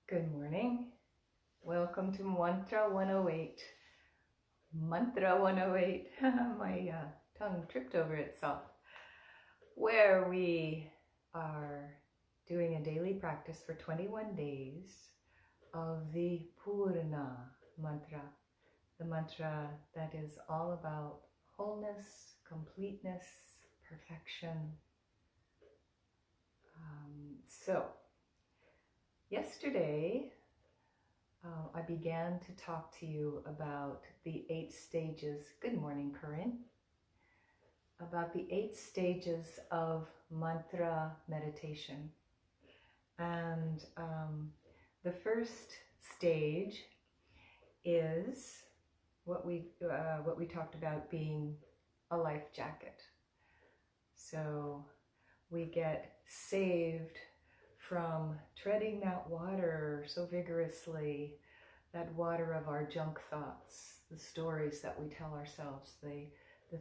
Good morning. Welcome to Mantra 108. Mantra 108. My tongue tripped over itself. Where we are doing a daily practice for 21 days of the Pūrṇa mantra. The mantra that is all about wholeness, completeness, perfection. Yesterday, I began to talk to you about the 8 stages. Good morning, Corinne. About the 8 stages of mantra meditation. And the first stage is what we talked about being a life jacket. So we get saved from treading that water so vigorously, that water of our junk thoughts, the stories that we tell ourselves, the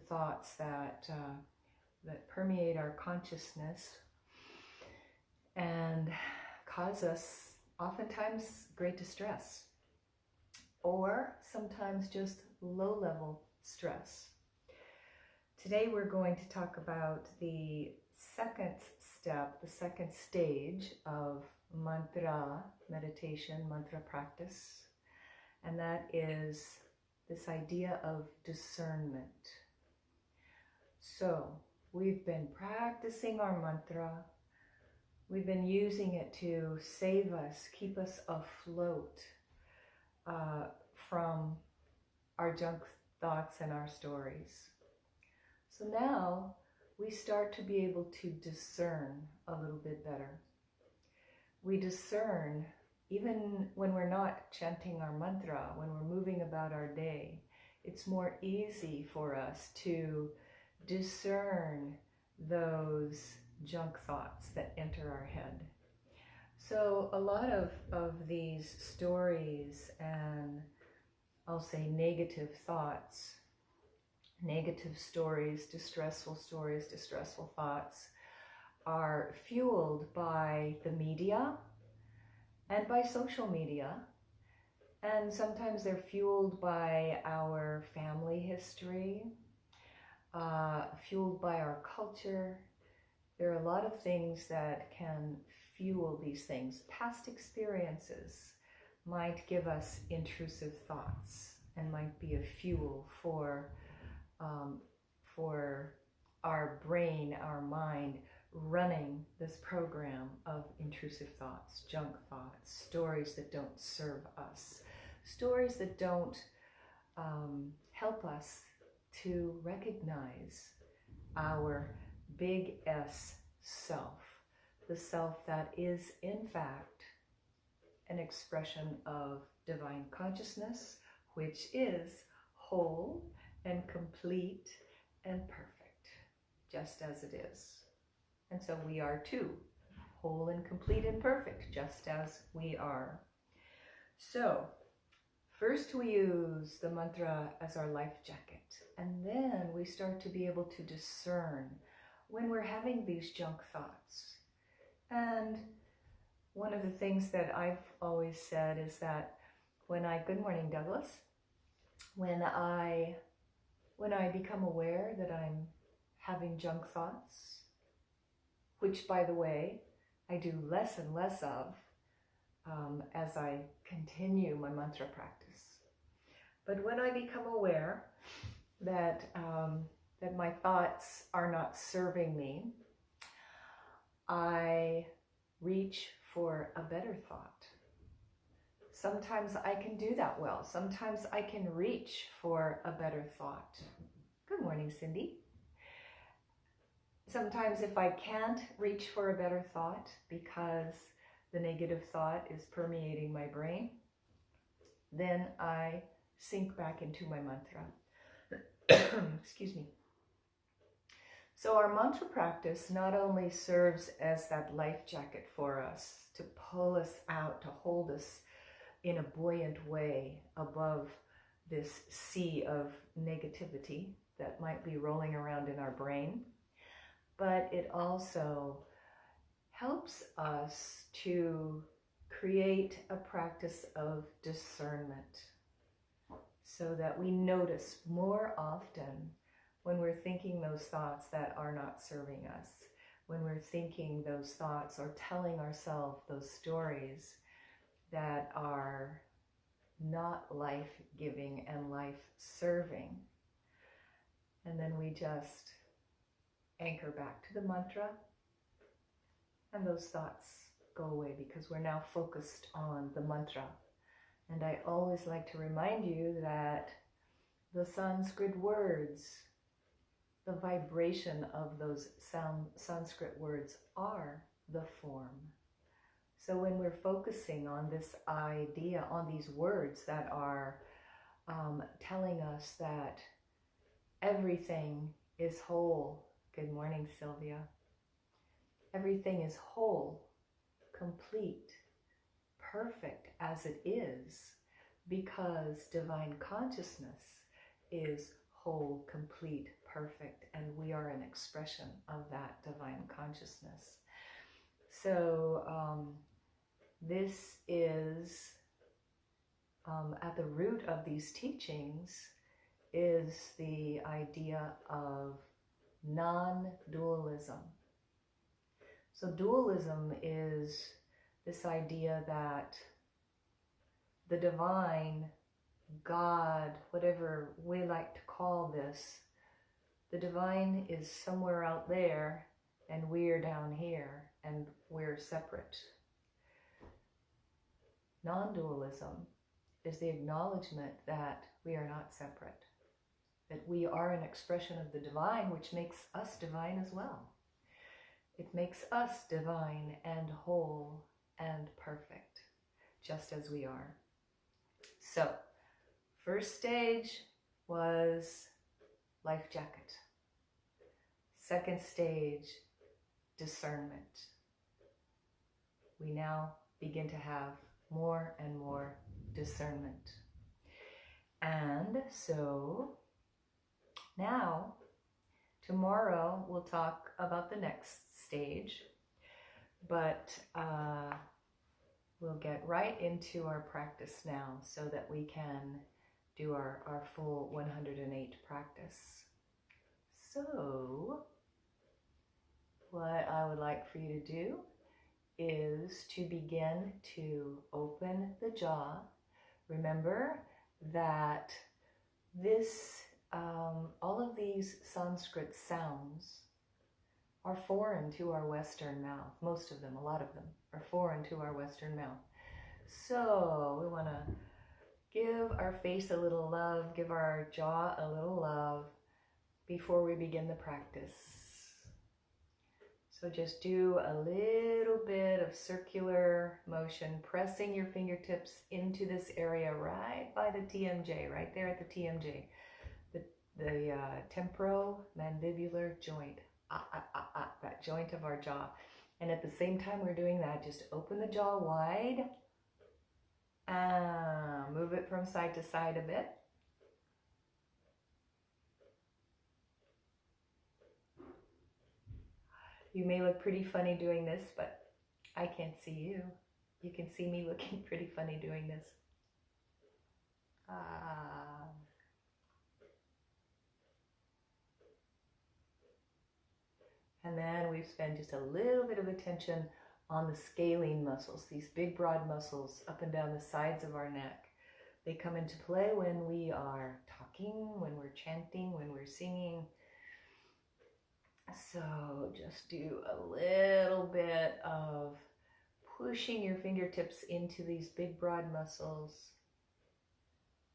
thoughts that permeate our consciousness and cause us oftentimes great distress, or sometimes just low-level stress. Today we're going to talk about the second step, the second stage of mantra meditation, mantra practice, and that is this idea of discernment. So we've been practicing our mantra. We've been using it to save us, keep us afloat from our junk thoughts and our stories. So now we start to be able to discern a little bit better. We discern even when we're not chanting our mantra, when we're moving about our day. It's more easy for us to discern those junk thoughts that enter our head. So a lot of these stories and I'll say negative thoughts, negative stories, distressful thoughts are fueled by the media and by social media. And sometimes they're fueled by our family history, fueled by our culture. There are a lot of things that can fuel these things. Past experiences might give us intrusive thoughts and might be a fuel for our brain, our mind, running this program of intrusive thoughts, junk thoughts, stories that don't serve us, stories that don't help us to recognize our big S self, the self that is in fact an expression of divine consciousness, which is whole and complete and perfect, just as it is. And so we are too, whole and complete and perfect, just as we are. So first we use the mantra as our life jacket, and then we start to be able to discern when we're having these junk thoughts. And one of the things that I've always said is that good morning, Douglas, when I become aware that I'm having junk thoughts, which, by the way, I do less and less of as I continue my mantra practice. But when I become aware that my thoughts are not serving me, I reach for a better thought. Sometimes I can do that well. Sometimes I can reach for a better thought. Good morning, Cindy. Sometimes if I can't reach for a better thought because the negative thought is permeating my brain, then I sink back into my mantra. Excuse me. So our mantra practice not only serves as that life jacket for us to pull us out, to hold us in a buoyant way above this sea of negativity that might be rolling around in our brain, but it also helps us to create a practice of discernment so that we notice more often when we're thinking those thoughts that are not serving us, when we're thinking those thoughts or telling ourselves those stories that are not life-giving and life-serving. And then we just anchor back to the mantra, and those thoughts go away because we're now focused on the mantra. And I always like to remind you that the Sanskrit words, the vibration of those Sanskrit words are the form. So when we're focusing on this idea, on these words that are telling us that everything is whole. Good morning, Sylvia. Everything is whole, complete, perfect as it is, because divine consciousness is whole, complete, perfect, and we are an expression of that divine consciousness. So this is at the root of these teachings is the idea of non-dualism. So dualism is this idea that the divine, God, whatever we like to call this, the divine is somewhere out there and we're down here and we're separate. Non-dualism is the acknowledgement that we are not separate, that we are an expression of the divine, which makes us divine as well. It makes us divine and whole and perfect, just as we are. So, first stage was life jacket. Second stage, discernment. We now begin to have more and more discernment. And so now, tomorrow we'll talk about the next stage, but we'll get right into our practice now so that we can do our full 108 practice. So, what I would like for you to do is to begin to open the jaw. Remember that this, all of these Sanskrit sounds are foreign to our Western mouth. Most of them, a lot of them, are foreign to our Western mouth. So we want to give our face a little love, give our jaw a little love before we begin the practice. So just do a little bit of circular motion, pressing your fingertips into this area right by the TMJ, right there at the TMJ, the temporomandibular joint, that joint of our jaw. And at the same time we're doing that, just open the jaw wide, move it from side to side a bit. You may look pretty funny doing this, but I can't see you. You can see me looking pretty funny doing this. And then we spend just a little bit of attention on the scalene muscles, these big broad muscles up and down the sides of our neck. They come into play when we are talking, when we're chanting, when we're singing. So just do a little bit of pushing your fingertips into these big broad muscles,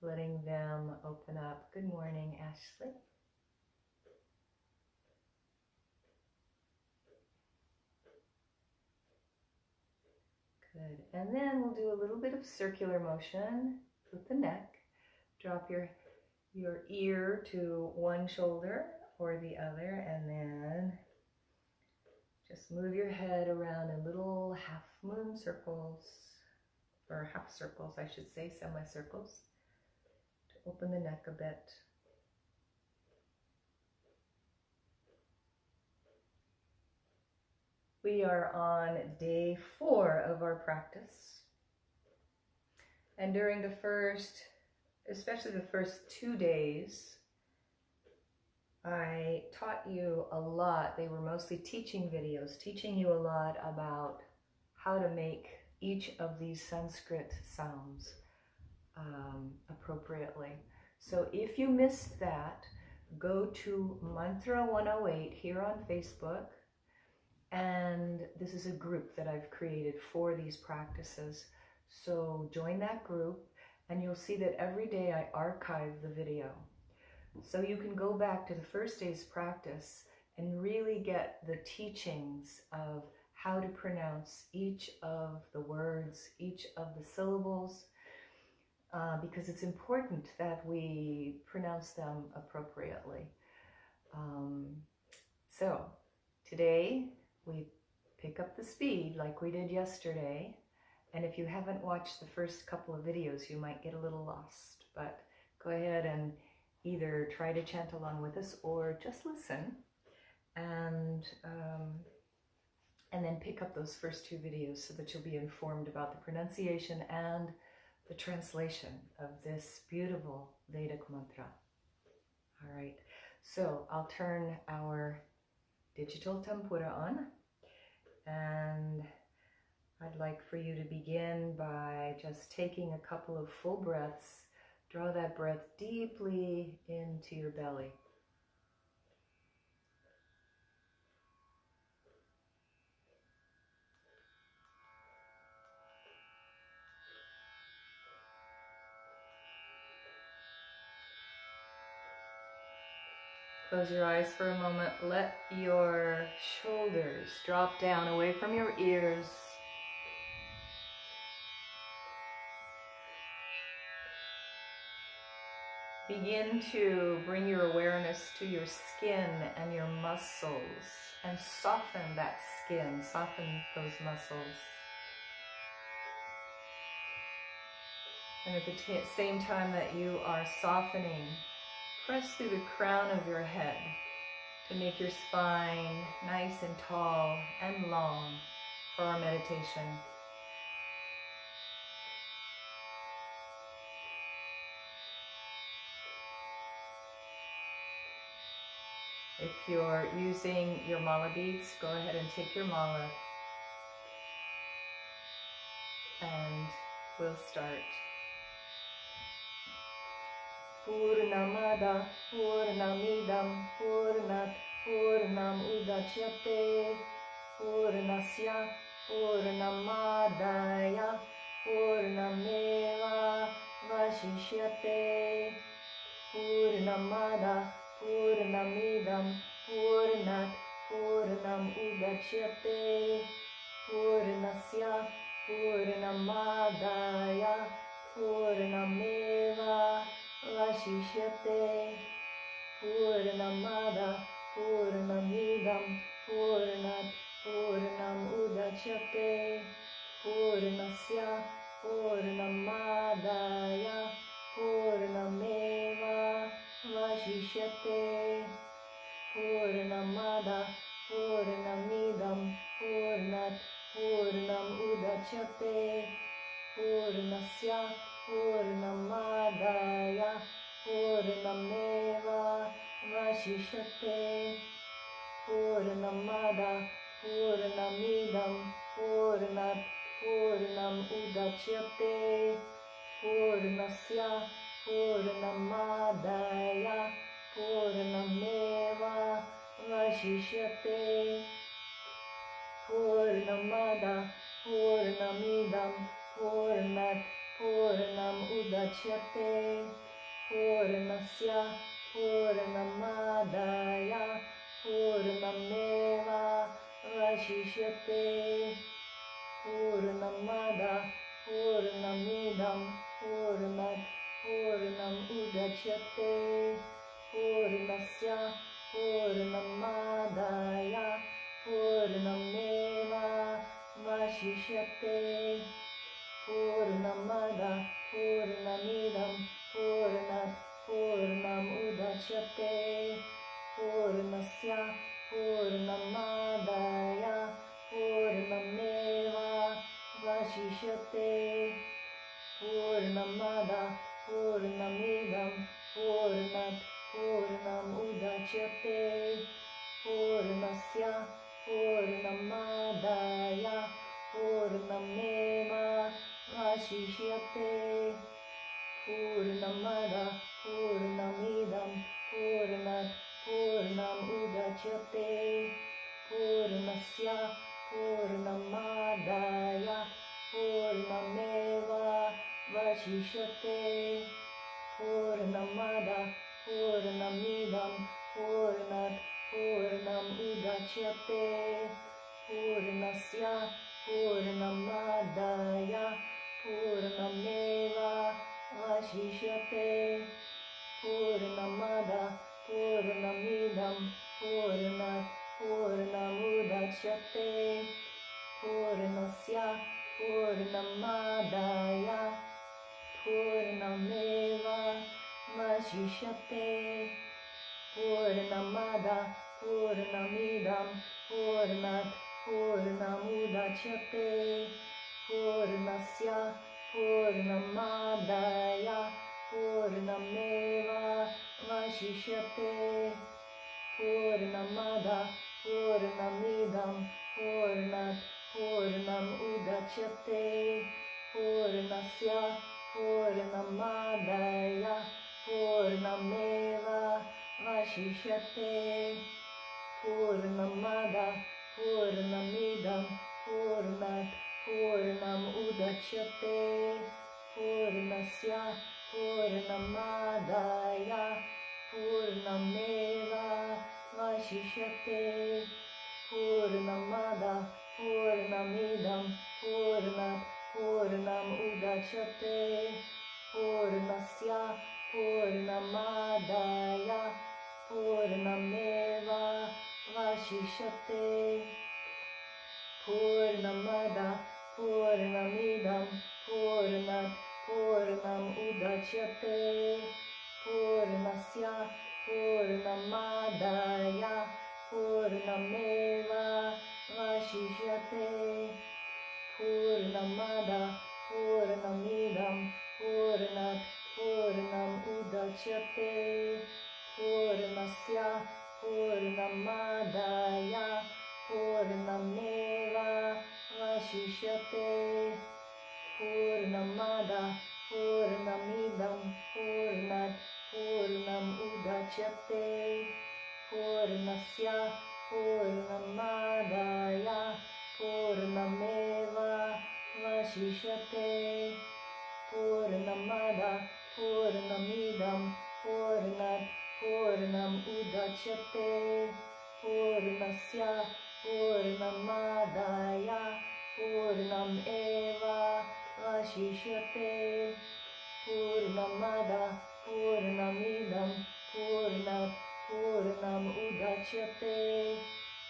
letting them open up. Good morning, Ashley. Good. And then we'll do a little bit of circular motion with the neck. Drop your ear to one shoulder or the other, and then just move your head around in little half moon circles, or half circles, I should say, semicircles, to open the neck a bit. We are on day 4 of our practice. And during especially the first 2 days, I taught you a lot. They were mostly teaching videos, teaching you a lot about how to make each of these Sanskrit sounds appropriately. So if you missed that, go to Mantra 108 here on Facebook, and this is a group that I've created for these practices. So join that group, and you'll see that every day I archive the video. So you can go back to the first day's practice and really get the teachings of how to pronounce each of the words, each of the syllables, because it's important that we pronounce them appropriately. So today we pick up the speed like we did yesterday. And if you haven't watched the first couple of videos, you might get a little lost. But go ahead and either try to chant along with us or just listen, and then pick up those first 2 videos so that you'll be informed about the pronunciation and the translation of this beautiful Vedic mantra. All right, so I'll turn our digital tempura on, and I'd like for you to begin by just taking a couple of full breaths. Draw that breath deeply into your belly. Close your eyes for a moment. Let your shoulders drop down away from your ears. Begin to bring your awareness to your skin and your muscles, and soften that skin, soften those muscles. And at the same time that you are softening, press through the crown of your head to make your spine nice and tall and long for our meditation. If you're using your mala beads, go ahead and take your mala, and we'll start. Pūrṇam Evā Vaśiṣyate, Pūrṇam Udacyate, Pūrṇasya, Pūrṇam Ādāya, Pūrṇam Evā Vaśiṣyate, Pūrṇam Idaṁ, Pūrṇāt, Pūrṇam Udacyate, Pūrṇasya, Pūrṇam Ādāya, Pūrṇam Evā Vaśiṣyate, Pūrṇam Idaṁ, Pūrṇāt, Pūrṇam Udacyate, Pūrṇasya, Pūrṇam Ādāya, Pūrṇam Evā Vaśiṣyate, Pūrṇam Idaṁ, Pūrṇāt, Pūrṇam Udacyate, Pūrṇasya, Pūrṇam Ādāya, Pūrṇam Evā Vaśiṣyate, Pūrṇam Idaṁ, Pūrṇāt, Pūrṇam Udacyate, Pūrṇasya, Pūrṇam Ādāya, Pūrṇam Evā Vaśiṣyate, Pūrṇam Idaṁ, Pūrṇāt, Pūrṇam Udacyate, Pūrṇasya, Pūrṇam Ādāya, Pūrṇam Evā Vaśiṣyate, Pūrṇam Idaṁ, Pūrṇāt, Pūrṇam Udacyate, Pūrṇasya, Pūrṇam Ādāya, Pūrṇam Evā Vaśiṣyate, Pūrṇam Idaṁ, Pūrṇāt, Pūrṇam Udacyate, Pūrṇasya, Pūrṇam Ādāya, Pūrṇam Evā Vaśiṣyate, Pūrṇamada Pūrṇamidam Pūrṇāt Pūrṇam Udacyate Pūrṇasya Pūrṇam Ādāya Pūrṇam Evā Vaśiṣyate Pūrṇamada Pūrṇamidam Pūrṇāt Pūrṇam Udacyate Pūrṇasya Pūrṇam Ādāya Pūrṇam Evā Vaśiṣyate Pūrṇamada Pūrṇamidam Pūrṇāt Pūrṇam Udacyate Pūrṇasya Pūrṇam Ādāya Pūrṇam Evā Vaśiṣyate Pūrṇamada Pūrṇamidam Pūrṇāt Pūrṇam Udacyate Pūrṇasya Pūrṇam Ādāya Pūrṇam Evā Vaśiṣyate Pūrṇamada Pūrṇamidam Pūrṇāt Pūrṇam Udacyate Pūrṇasya Pūrṇam Ādāya Pūrṇam Evā Vaśiṣyate Pūrṇamada Pūrṇamidam Pūrṇāt Pūrṇam Udacyate Pūrṇasya Pūrṇam Ādāya Pūrṇam Evā Vaśiṣyate Pūrṇamada Pūrṇamidam Pūrṇāt Pūrṇam Udacyate Pūrṇasya Pūrṇam Ādāya Pūrṇam Evā Vaśiṣyate Pūrṇamada Pūrṇamidam Pūrṇāt Pūrṇam Udacyate Pūrṇasya Pūrṇam Ādāya Pūrṇam Evā Vaśiṣyate Pūrṇamada Pūrṇamidam Pūrṇāt Pūrṇam Udacyate Pūrṇasya Pūrṇam Ādāya Pūrṇam Evā Vaśiṣyate Pūrṇamada Pūrṇamidam Pūrṇāt Pūrṇam Udacyate Pūrṇasya Pūrṇam Ādāya Pūrṇam Evā Vaśiṣyate Pūrṇamada Pūrṇamidam Pūrṇāt Pūrṇam Udacyate Pūrṇasya Pūrṇam Ādāya Pūrṇam Evā Vaśiṣyate Pūrṇamada Pūrṇamidam Pūrṇāt Pūrṇam Udacyate Pūrṇasya Pūrṇam Ādāya Pūrṇam Evā Vaśiṣyate Pūrṇamada Pūrṇamidam Pūrṇāt Pūrṇam Udacyate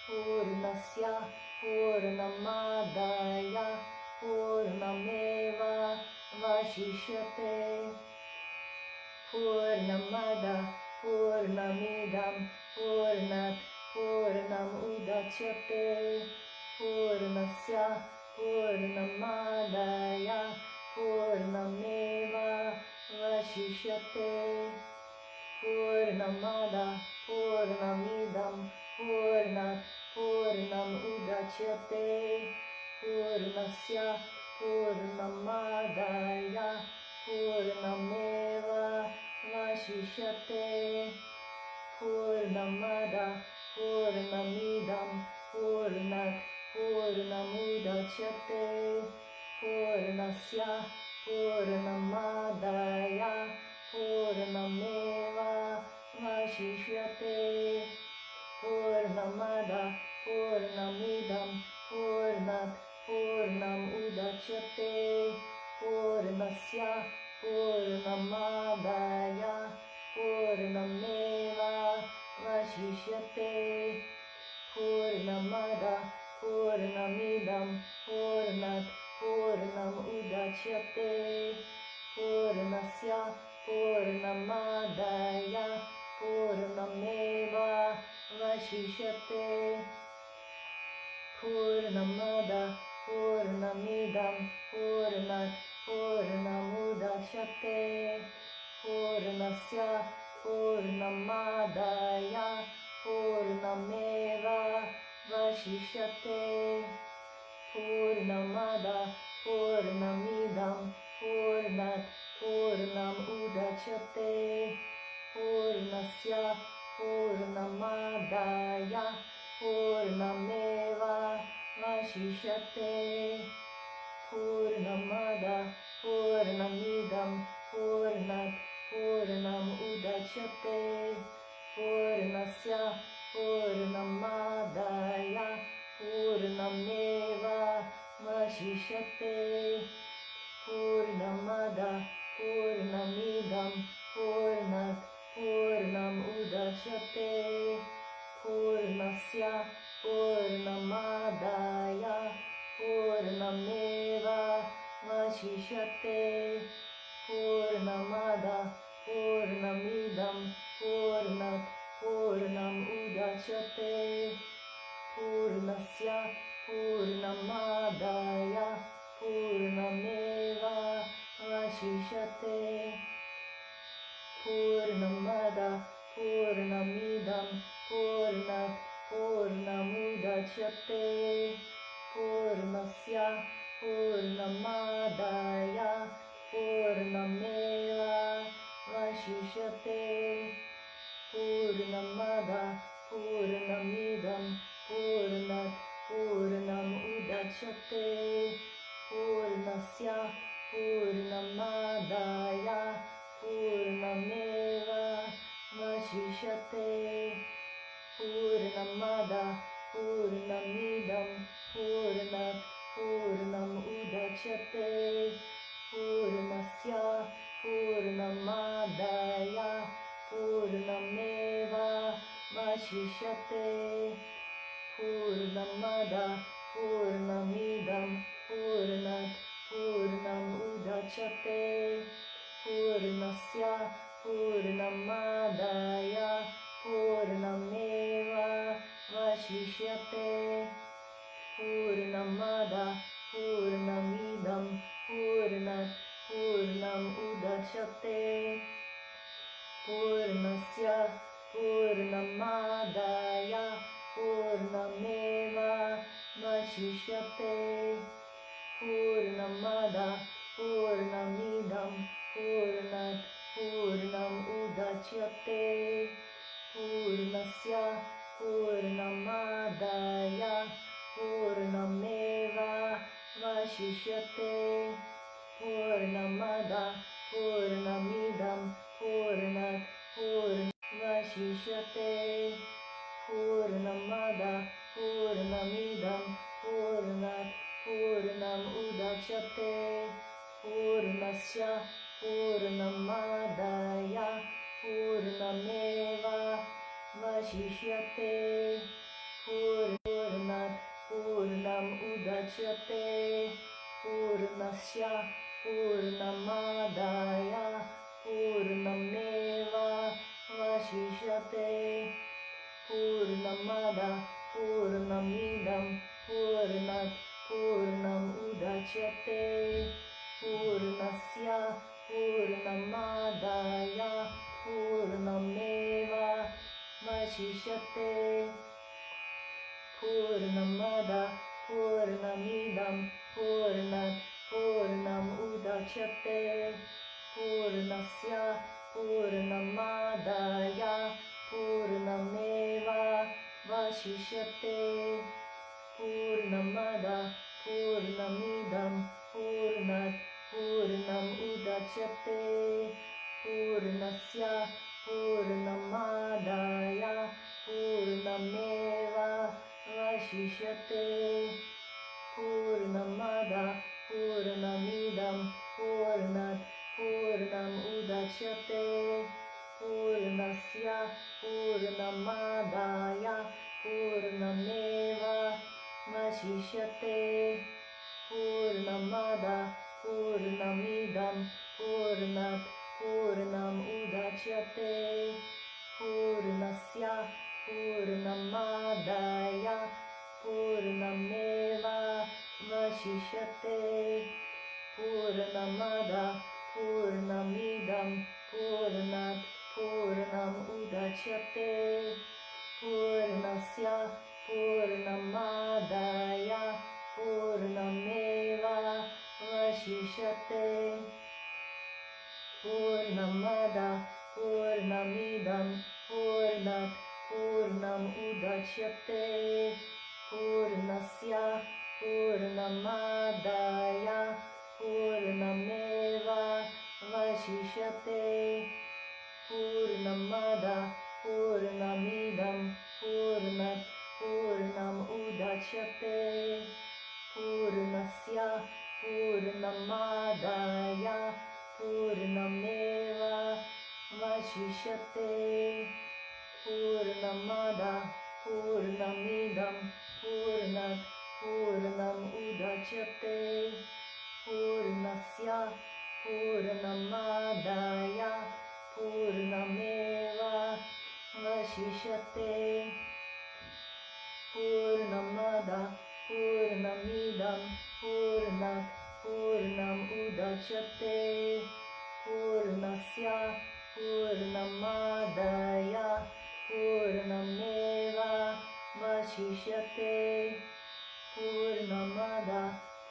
Pūrṇasya Pūrṇam Ādāya Pūrṇam Evā Vaśiṣyate Pūrṇamada Pūrṇamidam Pūrṇāt Pūrṇam Udacyate Pūrṇasya Pūrṇam Ādāya Pūrṇam Evā Vaśiṣyate Pūrṇamada Pūrṇamidam Pūrṇāt Pūrṇam Udacyate Pūrṇasya Pūrṇam Ādāya Pūrṇam Evā Vaśiṣyate Pūrṇamada Pūrṇamidam Pūrṇāt Pūrṇam Udacyate Pūrṇasya Pūrṇam Ādāya Pūrṇam Evā Vaśiṣyate Pūrṇamada Pūrṇamidam Pūrṇāt Pūrṇam Udacyate Pūrṇasya Pūrṇam Ādāya Pūrṇam Evā Vaśiṣyate Pūrṇamada Pūrṇamidam Pūrṇāt Pūrṇam Udacyate Pūrṇasya Pūrṇam Ādāya Pūrṇam Evā Vaśiṣyate Pūrṇamada Pūrṇamidam Pūrṇāt Pūrṇam Udacyate, Pūrṇasya, Pūrṇam Ādāya, Pūrṇam Evā Vaśiṣyate, Pūrṇamada, Pūrṇam Idaṁ, Pūrṇāt, Pūrṇam Udacyate, Pūrṇasya, Pūrṇam Ādāya, Pūrṇam Evā Vaśiṣyate, Pūrṇamada, Pūrṇam Idaṁ, Pūrṇāt, Pūrṇam Udacyate, Pūrṇasya, Pūrṇam Ādāya, Pūrṇam Evā Vaśiṣyate, Pūrṇamada, Pūrṇam Idaṁ, Pūrṇāt, Pūrṇam Udacyate, Pūrṇasya, Pūrṇam Ādāya, Pūrṇam Evā Vaśiṣyate, Pūrṇamada, Pūrṇam Idaṁ, Pūrṇāt, Pūrṇam Udacyate, Pūrṇasya, Pūrṇam Ādāya, Pūrṇam Evā Vaśiṣyate, Pūrṇamada, Pūrṇam Idaṁ, Pūrṇāt, Pūrṇam Udacyate, Pūrṇasya, Pūrṇam Ādāya, Pūrṇam Evā Vaśiṣyate, Pūrṇamada, Pūrṇam Idaṁ, Pūrṇāt, Pūrṇam Udacyate, Pūrṇasya, Pūrṇam Ādāya, Pūrṇam Evā Vaśiṣyate, Pūrṇamada, Pūrṇam Idaṁ, Pūrṇāt, Pūrṇam Udacyate, Pūrṇasya, Pūrṇam Ādāya, Pūrṇam Evā Vaśiṣyate, Pūrṇamada, Pūrṇam Idaṁ, Pūrṇāt, Pūrṇam Udacyate, Pūrṇasya, Pūrṇam Ādāya, Pūrṇam Evā Vaśiṣyate, Pūrṇamada, Pūrṇam Idaṁ, Pūrṇāt, Pūrṇam Udacyate, Pūrṇasya, Pūrṇam Ādāya, Pūrṇam Evā Vaśiṣyate, Pūrṇamada, Pūrṇam Idaṁ, Pūrṇāt, Pūrṇam Udacyate, Pūrṇasya, Pūrṇam Ādāya, Pūrṇam Evā Vaśiṣyate, Pūrṇamada, Pūrṇam Idaṁ, Pūrṇāt, Pūrṇam Vaśiṣyate, Pūrṇamada, Pūrṇam Idaṁ, Pūrṇāt, Pūrṇam Udacyate, Pūrṇasya, Pūrṇam Ādāya, Pūrṇam Evā Vaśiṣyate, Pūrṇāt, Pūrṇam Udacyate, Pūrṇasya, Pūrṇam Ādāya, Pūrṇam Evā Vaśiṣyate, Pūrṇamada, Pūrṇam Idaṁ, Pūrṇāt, Pūrṇam Udacyate, Pūrṇasya, Pūrṇam Ādāya, Pūrṇam Evā Vaśiṣyate, Pūrṇamada, Pūrṇam Idaṁ, Pūrṇāt, Pūrṇam Udacyate, Pūrṇasya, Pūrṇam Ādāya, Pūrṇam Evā Vaśiṣyate, Pūrṇamada, Pūrṇam Idaṁ, Pūrṇāt, Pūrṇam Udacyate, Pūrṇasya, Pūrṇam Ādāya, Pūrṇam Evā Vaśiṣyate, Pūrṇamada, Pūrṇam Idaṁ, Pūrṇāt, Pūrṇam Udacyate, Pūrṇasya, Pūrṇam Ādāya, Pūrṇam Evā Vaśiṣyate, Pūrṇamada, Pūrṇam Idaṁ, Pūrṇāt, Pūrṇam Udacyate, Pūrṇasya, Pūrṇam Ādāya, Pūrṇam Evā Vaśiṣyate, Pūrṇamada, Pūrṇamidam Pūrṇāt Pūrṇam Udacyate Pūrṇasya Pūrṇam Ādāya Pūrṇam Evā Vaśiṣyate Pūrṇamada Pūrṇamidam Pūrṇāt Pūrṇam Udacyate Pūrṇasya Pūrṇam Ādāya Pūrṇam Evā Vaśiṣyate Pūrṇamada Pūrṇamidam Pūrṇāt Pūrṇam Udacyate Pūrṇasya Pūrṇam Ādāya Pūrṇam Evā Vaśiṣyate Pūrṇamada Pūrṇamidam Pūrṇāt Pūrṇam Udacyate Pūrṇasya Pūrṇam Ādāya Pūrṇam Evā Vaśiṣyate Pūrṇamada Pūrṇamidam Pūrṇāt Pūrṇam Udacyate Pūrṇasya Pūrṇam Ādāya Pūrṇam Evā Vaśiṣyate Pūrṇamada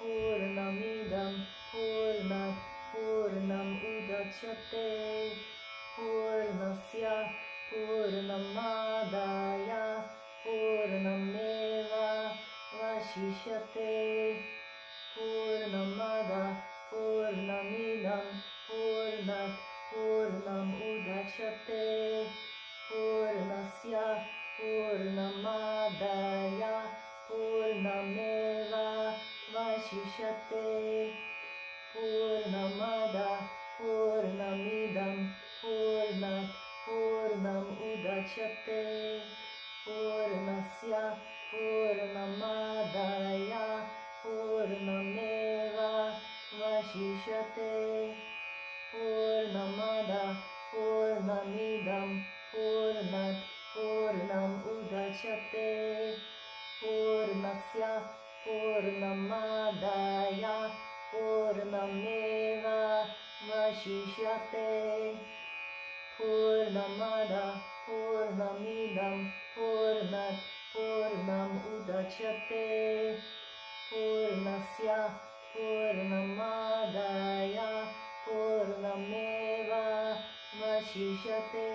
Pūrṇamidam Pūrṇāt Pūrṇam Udacyate Pūrṇasya Pūrṇam Ādāya Pūrṇam Evā Vaśiṣyate Pūrṇamada Pūrṇamidam Pūrṇāt Pūrṇam Udacyate Pūrṇasya Pūrṇam Ādāya Pūrṇam Evā Vaśiṣyate Pūrṇamada Pūrṇamidam Pūrṇāt Pūrṇam Udacyate Pūrṇasya Pūrṇam Ādāya Pūrṇam Evā Vaśiṣyate Pūrṇamada Pūrṇamidam Pūrṇāt Pūrṇam Udacyate Pūrṇasya Pūrṇam Ādāya Pūrṇam Evā Vaśiṣyate Pūrṇamada Pūrṇamidam Pūrṇāt Pūrṇam Udacyate Pūrṇasya Pūrṇam Ādāya Pūrṇam Evā Vaśiṣyate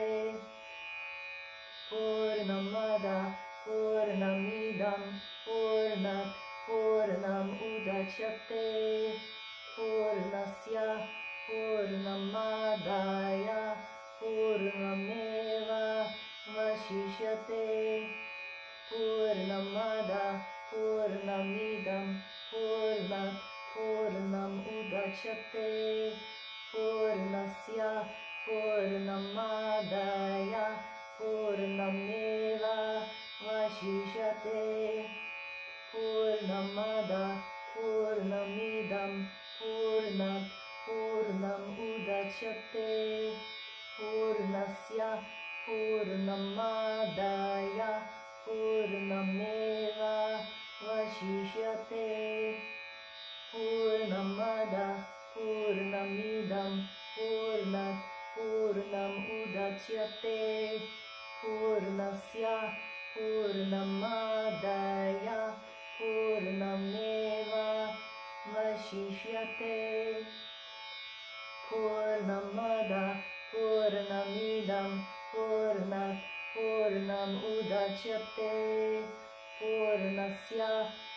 Pūrṇamada Pūrṇamidam Pūrṇāt Pūrṇam Udacyate Pūrṇasya Pūrṇam Ādāya Pūrṇam Evā Vaśiṣyate Pūrṇamada Pūrṇamidam Pūrṇāt Pūrṇam Udacyate Pūrṇasya Pūrṇam Ādāya Pūrṇam Evā Vaśiṣyate Pūrṇamada Pūrṇamidam Pūrṇāt Pūrṇam Udacyate Pūrṇasya Pūrṇam Ādāya Pūrṇam Evā Vaśiṣyate Pūrṇamada Pūrṇamidam Pūrṇāt Pūrṇam Udacyate Pūrṇasya Pūrṇam Ādāya Pūrṇam Evā Vaśiṣyate Pūrṇamada Pūrṇamidam Pūrṇāt Pūrṇam Udacyate Pūrṇasya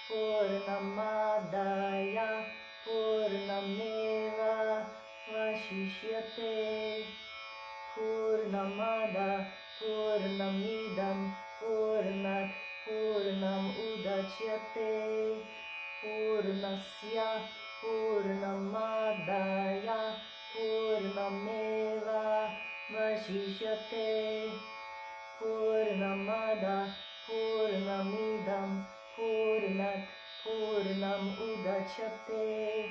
Pūrṇam Ādāya Pūrṇam Evā Vaśiṣyate Pūrṇamada Pūrṇamidam Pūrṇāt Pūrṇam Udacyate Pūrṇasya Pūrṇam Ādāya Pūrṇam Evā Vaśiṣyate Pūrṇamada Pūrṇamidam Pūrṇāt Pūrṇam Udacyate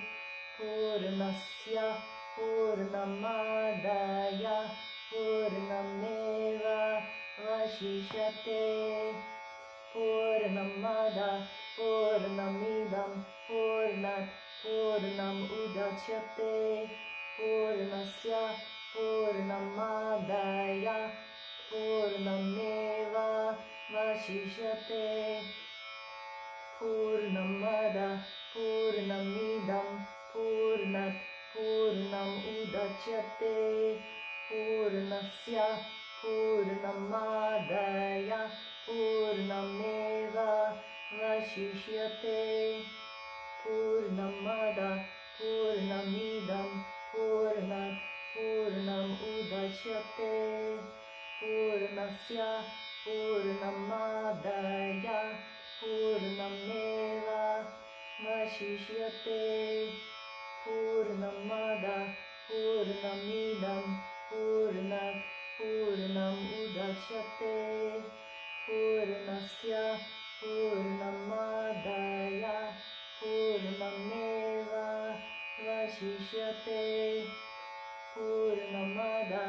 Pūrṇasya Pūrṇam Ādāya Pūrṇam Evā Vaśiṣyate Pūrṇamada Pūrṇamidam Pūrṇāt Pūrṇam Udacyate Pūrṇasya Pūrṇam Ādāya Pūrṇam Evā Vaśiṣyate Pūrṇamada Pūrṇam Idaṁ Pūrṇāt Pūrṇam Udacyate Pūrṇasya Pūrṇam Ādāya Pūrṇam Evā Vaśiṣyate Pūrṇamada Pūrṇam Idaṁ Pūrṇāt Pūrṇam Udacyate Pūrṇasya Pūrṇam Ādāya Pūrṇam Evā Vaśiṣyate Pūrṇamada Pūrṇam Idaṁ Pūrṇāt Pūrṇam Udacyate Pūrṇasya Pūrṇam Ādāya Pūrṇam Evā Vaśiṣyate Pūrṇamada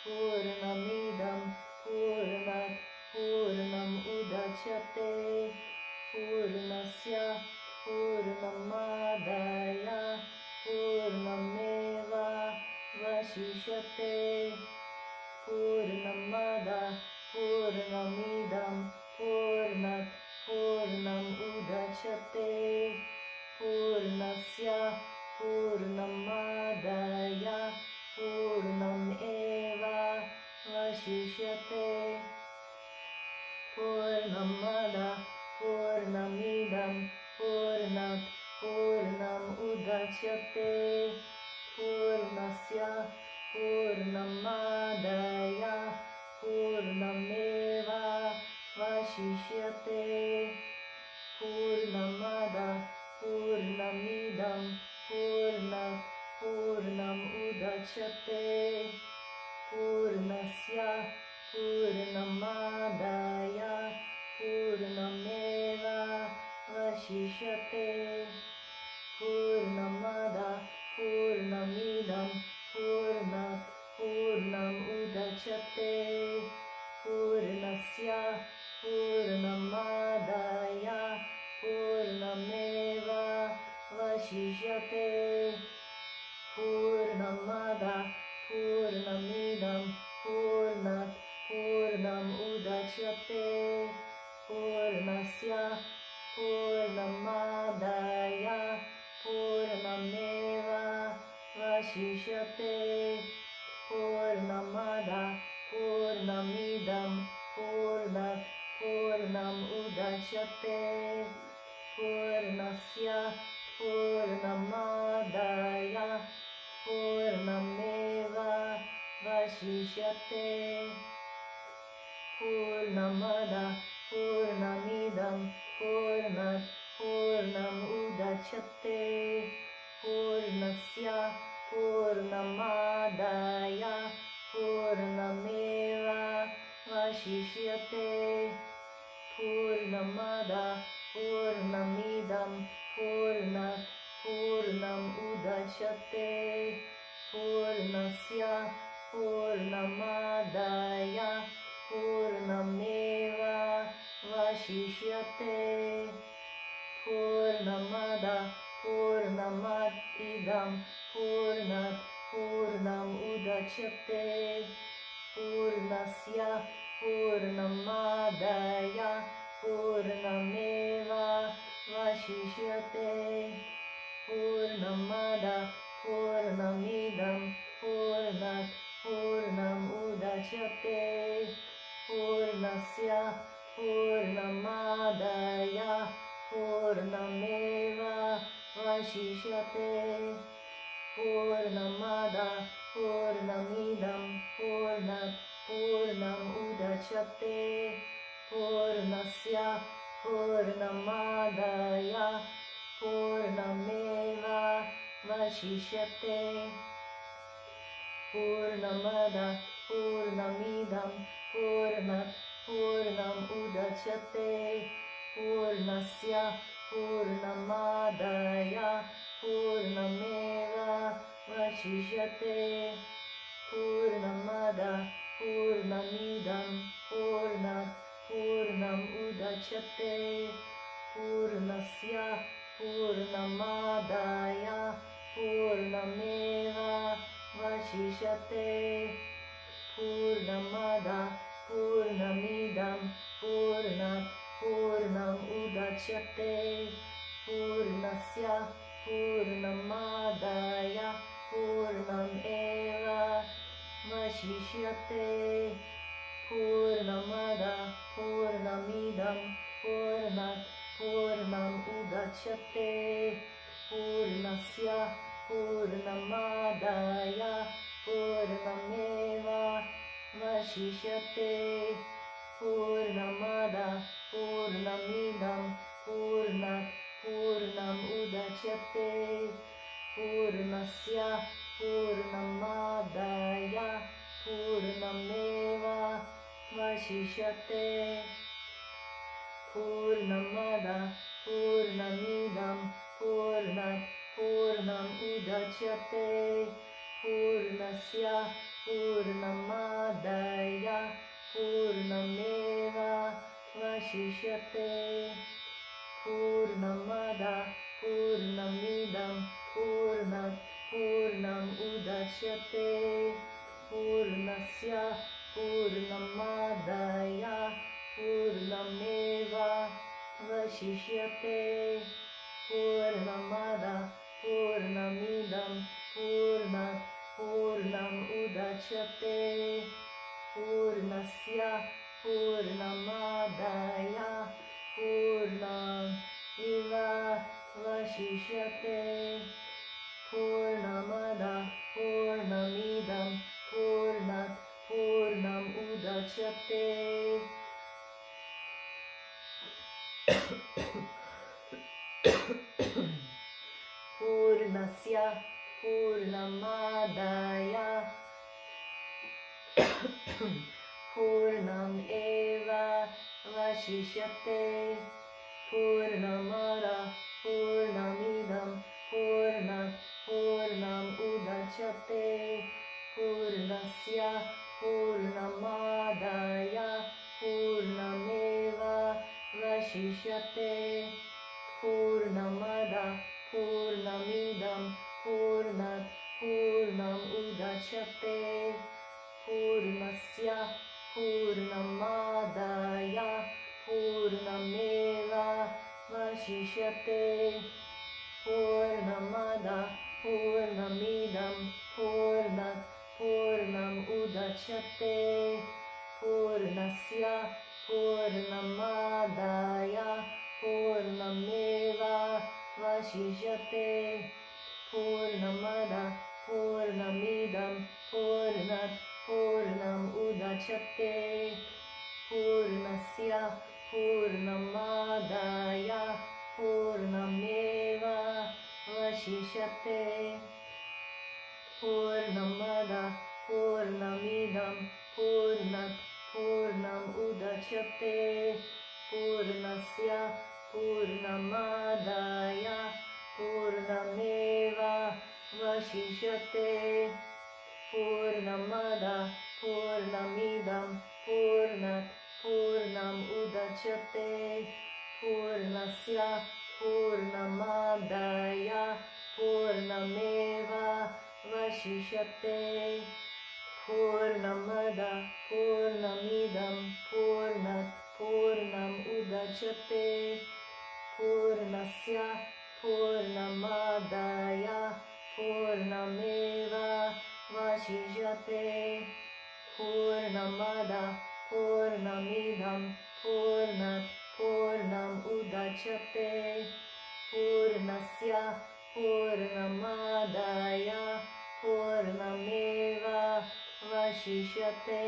Pūrṇam Idaṁ Pūrṇāt Pūrṇam Udacyate Pūrṇasya Pūrṇam Ādāya Pūrṇam Evā Vaśiṣyate Pūrṇamada Pūrṇam Idaṁ Pūrṇāt Pūrṇam Udacyate Pūrṇasya Pūrṇam Ādāya Pūrṇam Evā Vaśiṣyate Pūrṇamada Pūrṇam Idaṁ Pūrṇāt Pūrṇam Udacyate Pūrṇasya Pūrṇam Ādāya Pūrṇam Evā Vaśiṣyate Pūrṇamada Pūrṇam Idaṁ Pūrṇāt Pūrṇam Udacyate Pūrṇasya Pūrṇam Ādāya Pūrṇam Evā Vaśiṣyate Pūrṇamada Pūrṇam Idaṁ Pūrṇāt Pūrṇam Udacyate Pūrṇasya Pūrṇam Ādāya Pūrṇam Evā Vaśiṣyate Pūrṇamada Pūrṇam Idaṁ Pūrṇāt Pūrṇam Udacyate Pūrṇasya Pūrṇam Ādāya Pūrṇam Evā Vaśiṣyate Pūrṇamada Pūrṇam Idaṁ Pūrṇāt Pūrṇam Udacyate Pūrṇasya Pūrṇam Ādāya Pūrṇam Evā Vaśiṣyate Pūrṇamada Pūrṇam Idaṁ Pūrṇāt Pūrṇam Udacyate Pūrṇasya Pūrṇam Ādāya Pūrṇam Evā Vaśiṣyate Pūrṇamada Pūrṇam Idaṁ Pūrṇāt Pūrṇam Udacyate Pūrṇasya Pūrṇam Ādāya Pūrṇam Evā Vaśiṣyate Pūrṇamada Pūrṇam Idaṁ Pūrṇāt Pūrṇam Udacyate Pūrṇasya Pūrṇam Ādāya Pūrṇam Evā Vaśiṣyate Pūrṇamada Pūrṇam Idaṁ Pūrṇāt Pūrṇam Udacyate Pūrṇasya Pūrṇam Ādāya Pūrṇam Evā Vaśiṣyate Pūrṇamada Pūrṇam Idaṁ Pūrṇāt Pūrṇam Udacyate Pūrṇasya Pūrṇam Ādāya Pūrṇam Evā Vaśiṣyate Pūrṇamada Pūrṇam Idaṁ Pūrṇāt Pūrṇam Udacyate Pūrṇasya Pūrṇam Ādāya Pūrṇam Evā Vaśiṣyate Pūrṇamada Pūrṇam Idaṁ Pūrṇāt Pūrṇam Udacyate Pūrṇasya Pūrṇam Ādāya Pūrṇam Evā Vaśiṣyate. Pūrṇamada Pūrṇamidam Pūrṇāt Pūrṇam Udacyate. Pūrṇasya Pūrṇam Ādāya Pūrṇam Evā Vaśiṣyate. Pūrṇamada Pūrṇamidam Pūrṇāt Pūrṇam Udacyate. Pūrṇasya Pūrṇam Ādāya Pūrṇam Evā Vaśiṣyate. Pūrṇamada Pūrṇamidam Pūrṇāt Pūrṇam Udacyate. Pūrṇasya Pūrṇam Ādāya Pūrṇam Evā Vaśiṣyate. Pūrṇamada Pūrṇamidam Pūrṇāt Pūrṇam Udacyate. Pūrṇasya Pūrṇam Ādāya Pūrṇam Evā Vaśiṣyate. Pūrṇamada Pūrṇamidam Pūrṇāt Pūrṇam Udacyate. Pūrṇasya Pūrṇam Ādāya Pūrṇam Evā Vaśiṣyate. Pūrṇamada Pūrṇamidam Pūrṇāt Pūrṇam Udacyate. Pūrṇasya Pūrṇam Ādāya Pūrṇam Evā Vaśiṣyate. Pūrṇamada Pūrṇamidam Pūrṇāt Pūrṇam Udacyate. Pūrṇasya Pūrṇam Ādāya Pūrṇam Evā Vaśiṣyate. Pūrṇamada Pūrṇamidam Pūrṇāt Pūrṇam Udacyate. Pūrṇasya Pūrṇam Ādāya Pūrṇam Evā Vaśiṣyate. Pūrṇamada Pūrṇamidam Pūrṇāt Pūrṇam Udacyate. Pūrṇasya Pūrṇam Ādāya Pūrṇam Evā Vaśiṣyate. Pūrṇamada Pūrṇamidam Pūrṇāt Pūrṇam Udacyate. Pūrṇasya Pūrṇam Ādāya Pūrṇam Evā Vaśiṣyate. Pūrṇamada Pūrṇamidam Pūrṇāt Pūrṇam Udacyate. Pūrṇasya Pūrṇam Ādāya Pūrṇam Evā Vaśiṣyate. Pūrṇamada Pūrṇamidam Pūrṇāt Pūrṇam Udacyate. Pūrṇasya Pūrṇam Ādāya Pūrṇam Evā Vaśiṣyate. Pūrṇamada Pūrṇamidam Pūrṇāt Pūrṇam Udacyate. Pūrṇasya Pūrṇam Ādāya Pūrṇam Evā Vaśiṣyate. Pūrṇamada Pūrṇamidam Pūrṇāt Pūrṇam Udacyate. Pūrṇasya Pūrṇam Ādāya Pūrṇam Evā Vaśiṣyate. Pūrṇamada Pūrṇamidam Pūrṇāt Pūrṇam Udacyate. Pūrṇasya Pūrṇam Ādāya Pūrṇam Evā Vaśiṣyate.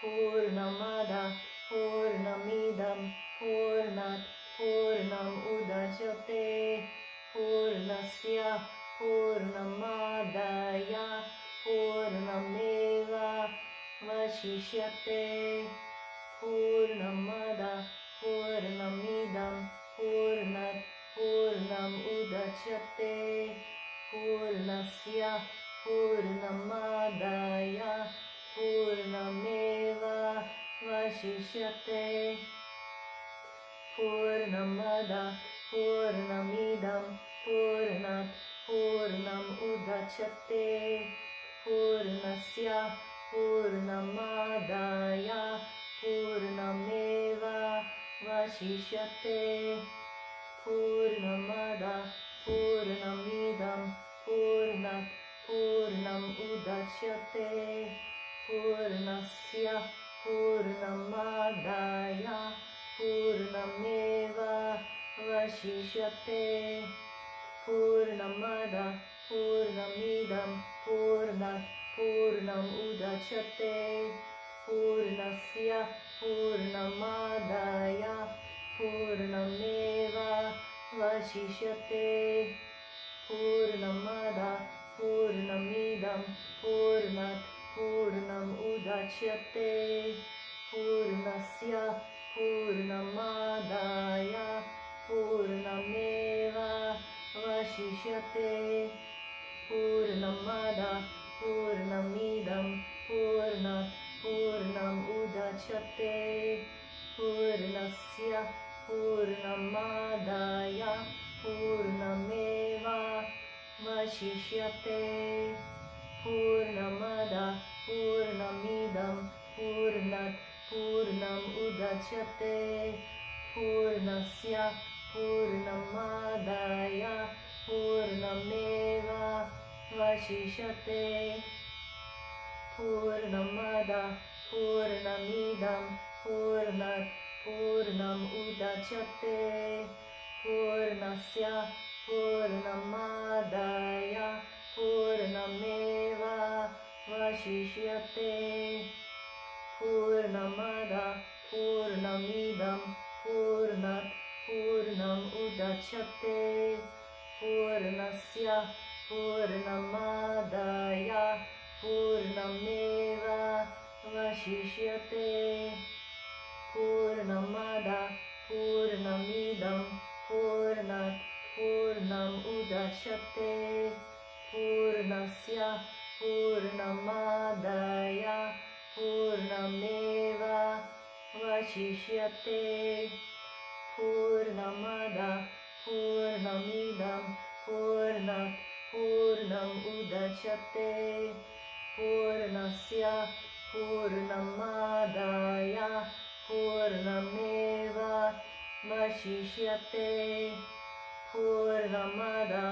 Pūrṇamada Pūrṇamidam Pūrṇāt Pūrṇam Udacyate. Pūrṇasya Pūrṇam Ādāya Pūrṇam Evā Vaśiṣyate. Pūrṇamada Pūrṇamidam Pūrṇāt Pūrṇam Udacyate. Pūrṇasya Pūrṇam Ādāya Pūrṇam Evā Vaśiṣyate. Pūrṇamada Pūrṇamidam Pūrṇāt Pūrṇam Udacyate. Pūrṇasya Pūrṇam Ādāya Pūrṇam Evā Vaśiṣyate Pūrṇamada Pūrṇam Idaṁ Pūrṇāt Pūrṇam Udacyate Pūrṇasya Pūrṇam Ādāya Pūrṇam Evā Vaśiṣyate Pūrṇamada Pūrṇam Idaṁ Pūrṇāt Pūrṇam Udacyate Pūrṇasya Pūrṇam Ādāya Pūrṇam Evā Vaśiṣyate Pūrṇamada Pūrṇam Idaṁ Pūrṇāt Pūrṇam Udacyate Pūrṇasya Pūrṇam Ādāya Pūrṇam Evā Vaśiṣyate Pūrṇamada Pūrṇam Idaṁ Pūrṇāt Pūrṇam Udacyate Pūrṇasya Pūrṇam Ādāya Pūrṇam Evā Vaśiṣyate Pūrṇamada Pūrṇam Idaṁ Pūrṇāt Pūrṇam Udacyate Pūrṇasya Pūrṇam Ādāya Pūrṇam Evā Vaśiṣyate Pūrṇamada Pūrṇam Idaṁ Pūrṇāt Pūrṇam Udacyate Pūrṇasya Pūrṇam Ādāya Pūrṇam Evā Vaśiṣyate Pūrṇamada Pūrṇam Idaṁ Pūrṇāt Pūrṇam Udacyate Pūrṇasya Pūrṇam Ādāya Pūrṇam Evā Vaśiṣyate Pūrṇamada Pūrṇam Idaṁ Pūrṇāt Pūrṇam Udacyate Pūrṇasya Pūrṇam Ādāya Pūrṇam Evā Vaśiṣyate Pūrṇamada Pūrṇam Idaṁ Pūrṇāt Pūrṇam Udacyate Pūrṇasya Pūrṇam Ādāya Pūrṇam Evā Vaśiṣyate Pūrṇamada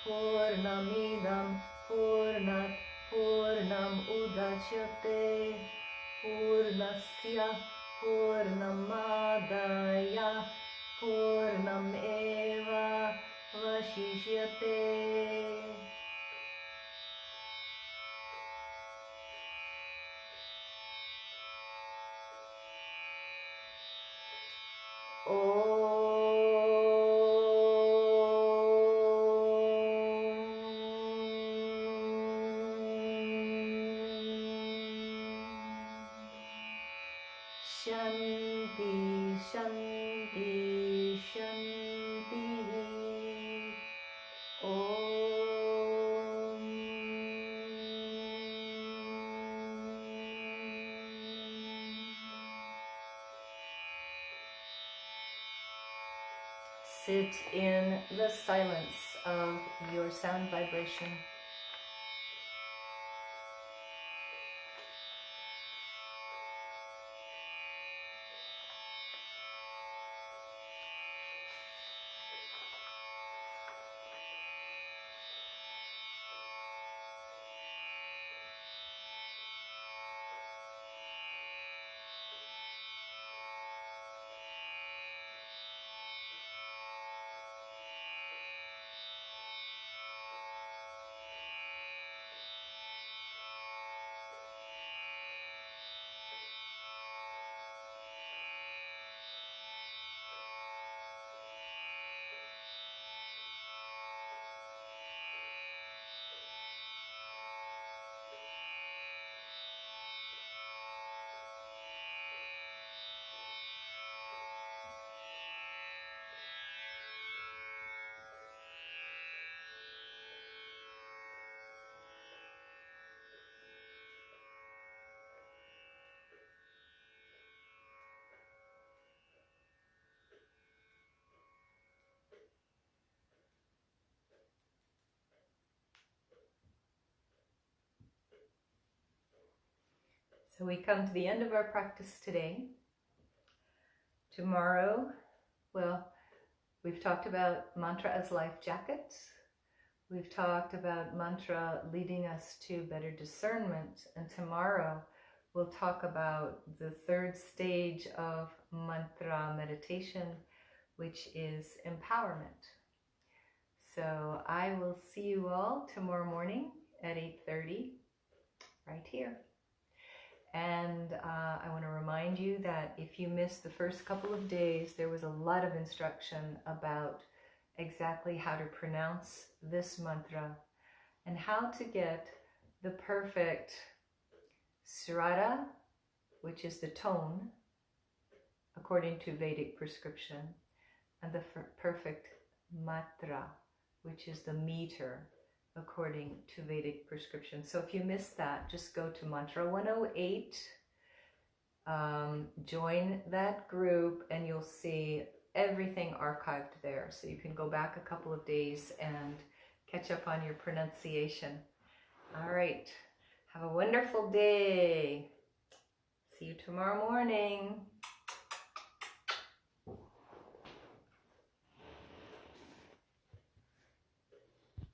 Pūrṇam Idaṁ Pūrṇāt Pūrṇam Udacyate Pūrṇasya Pūrṇam Ādāya Pūrṇam Evā Vaśiṣyate Shanti, Shanti, Shanti. Om. Sit in the silence of your sound vibration. So we come to the end of our practice today. Tomorrow, well, we've talked about mantra as life jackets. We've talked about mantra leading us to better discernment. And tomorrow, we'll talk about the third stage of mantra meditation, which is empowerment. So I will see you all tomorrow morning at 8:30, right here. And I want to remind you that if you missed the first couple of days, there was a lot of instruction about exactly how to pronounce this mantra and how to get the perfect srara, which is the tone, according to Vedic prescription, and the perfect matra, which is the meter, according to Vedic prescription. So if you missed that, just go to Mantra 108, join that group, and you'll see everything archived there. So you can go back a couple of days and catch up on your pronunciation. All right, have a wonderful day. See you tomorrow morning.